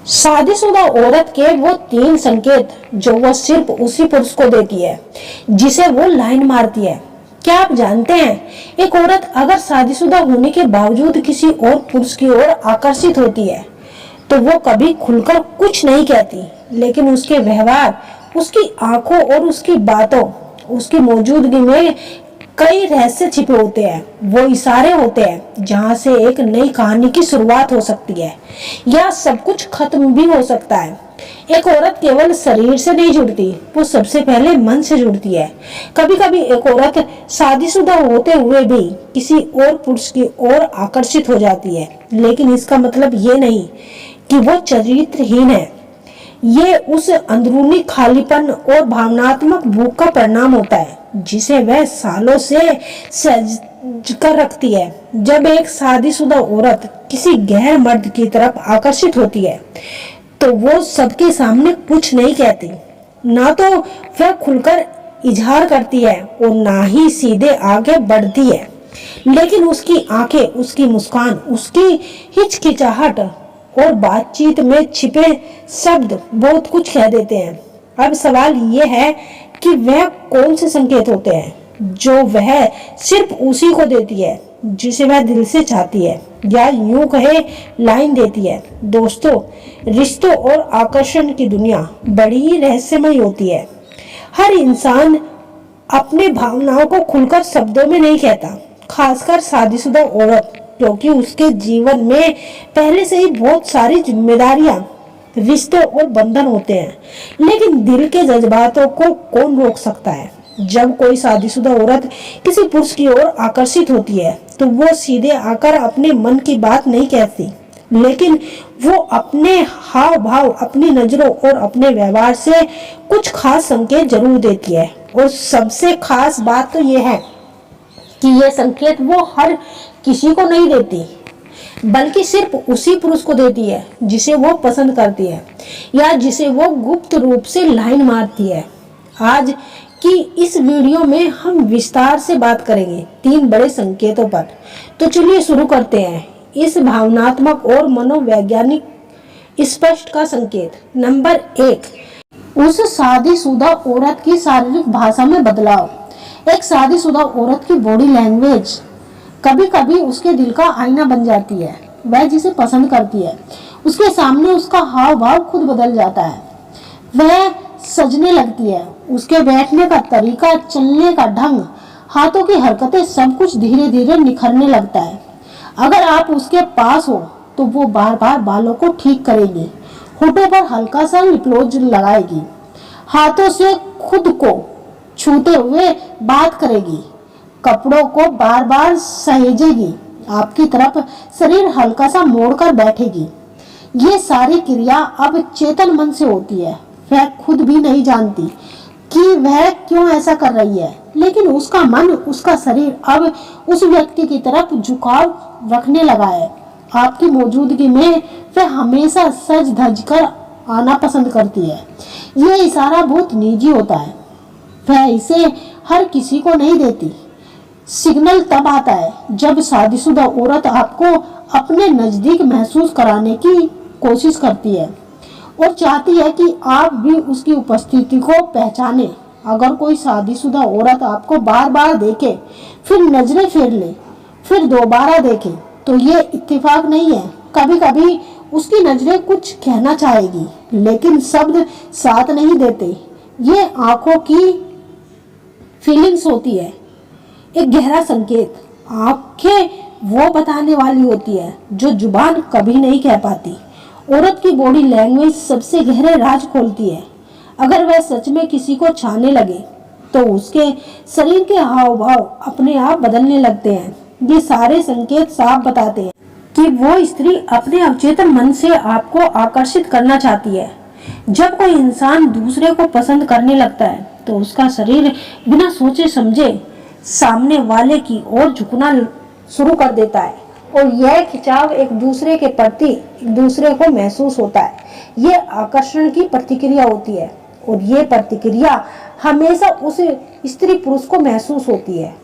शादीशुदा औरत के वो 3 संकेत जो वो सिर्फ उसी पुरुष को देती है जिसे वो लाइन मारती है। क्या आप जानते हैं, एक औरत अगर शादीशुदा होने के बावजूद किसी और पुरुष की ओर आकर्षित होती है तो वो कभी खुलकर कुछ नहीं कहती, लेकिन उसके व्यवहार, उसकी आंखों और उसकी बातों, उसकी मौजूदगी में कई रहस्य छिपे होते हैं। वो इशारे होते हैं जहां से एक नई कहानी की शुरुआत हो सकती है या सब कुछ खत्म भी हो सकता है। एक औरत केवल शरीर से नहीं जुड़ती, वो सबसे पहले मन से जुड़ती है। कभी कभी एक औरत शादीशुदा होते हुए भी किसी और पुरुष की ओर आकर्षित हो जाती है, लेकिन इसका मतलब ये नहीं कि वो चरित्रहीन है। ये उस अंदरूनी खालीपन और भावनात्मक भूख का परिणाम होता है जिसे वह सालों से सज कर रखती है। जब एक शादीशुदा औरत किसी गैर मर्द की तरफ आकर्षित होती है तो वो सबके सामने कुछ नहीं कहती, ना तो वह खुलकर इजहार करती है और ना ही सीधे आगे बढ़ती है, लेकिन उसकी आंखें, उसकी मुस्कान, उसकी हिचकिचाहट और बातचीत में छिपे शब्द बहुत कुछ कह देते हैं। अब सवाल यह है कि वह कौन से संकेत होते हैं जो वह सिर्फ उसी को देती है जिसे वह दिल से चाहती है, या यूं कहे लाइन देती है। दोस्तों, रिश्तों और आकर्षण की दुनिया बड़ी ही रहस्यमय होती है। हर इंसान अपने भावनाओं को खुलकर शब्दों में नहीं कहता, खासकर शादीशुदा औरत, क्योंकि उसके जीवन में पहले से ही बहुत सारी जिम्मेदारियां, रिश्ते और बंधन होते हैं। लेकिन दिल के जज्बातों को कौन रोक सकता है? जब कोई शादीशुदा औरत किसी पुरुष की ओर आकर्षित होती है तो वो सीधे आकर अपने मन की बात नहीं कहती, लेकिन वो अपने हाव भाव, अपनी नजरों और अपने व्यवहार से कुछ खास संकेत जरूर देती है। और सबसे खास बात तो ये है कि ये संकेत वो हर किसी को नहीं देती, बल्कि सिर्फ उसी पुरुष को देती है जिसे वो पसंद करती है या जिसे वो गुप्त रूप से लाइन मारती है। आज की इस वीडियो में हम विस्तार से बात करेंगे 3 बड़े संकेतों पर। तो चलिए शुरू करते हैं इस भावनात्मक और मनोवैज्ञानिक स्पष्ट का संकेत। नंबर 1, उस शादीशुदा औरत की शारीरिक भाषा में बदलाव। एक शादीशुदा औरत की बॉडी लैंग्वेज कभी कभी उसके दिल का आईना बन जाती है। वह जिसे पसंद करती है उसके सामने उसका हाव भाव खुद बदल जाता है। वह सजने लगती है, उसके बैठने का तरीका, चलने का ढंग, हाथों की हरकतें, सब कुछ धीरे धीरे निखरने लगता है। अगर आप उसके पास हो तो वो बार बार बालों को ठीक करेगी, होठों पर हल्का सा लिपलोज लगाएगी, हाथों से खुद को छूते हुए बात करेगी, कपड़ों को बार बार सहेजेगी, आपकी तरफ शरीर हल्का सा मोड़कर बैठेगी। ये सारी क्रिया अब चेतन मन से होती है। वह खुद भी नहीं जानती कि वह क्यों ऐसा कर रही है, लेकिन उसका मन, उसका शरीर अब उस व्यक्ति की तरफ झुकाव रखने लगा है। आपकी मौजूदगी में वह हमेशा सज धज कर आना पसंद करती है। ये इशारा बहुत निजी होता है, वह इसे हर किसी को नहीं देती। सिग्नल तब आता है जब शादीशुदा औरत आपको अपने नजदीक महसूस कराने की कोशिश करती है और चाहती है कि आप भी उसकी उपस्थिति को पहचाने। अगर कोई शादीशुदा औरत आपको बार बार देखे, फिर नजरें फेर ले, फिर दोबारा देखे, तो ये इत्तेफाक नहीं है। कभी कभी उसकी नजरें कुछ कहना चाहेगी, लेकिन शब्द साथ नहीं देते। ये आंखों की फीलिंग्स होती है, एक गहरा संकेत। आंखें वो बताने वाली होती है जो जुबान कभी नहीं कह पाती। औरत की बॉडी लैंग्वेज सबसे गहरे राज खोलती है। अगर वह सच में किसी को चाहने लगे तो उसके शरीर के हाव भाव अपने आप बदलने लगते हैं। ये सारे संकेत साफ बताते हैं कि वो स्त्री अपने अवचेतन मन से आपको आकर्षित करना चाहती है। जब कोई इंसान दूसरे को पसंद करने लगता है तो उसका शरीर बिना सोचे समझे सामने वाले की ओर झुकना शुरू कर देता है और यह खिंचाव एक दूसरे के प्रति एक दूसरे को महसूस होता है। यह आकर्षण की प्रतिक्रिया होती है और यह प्रतिक्रिया हमेशा उस स्त्री पुरुष को महसूस होती है।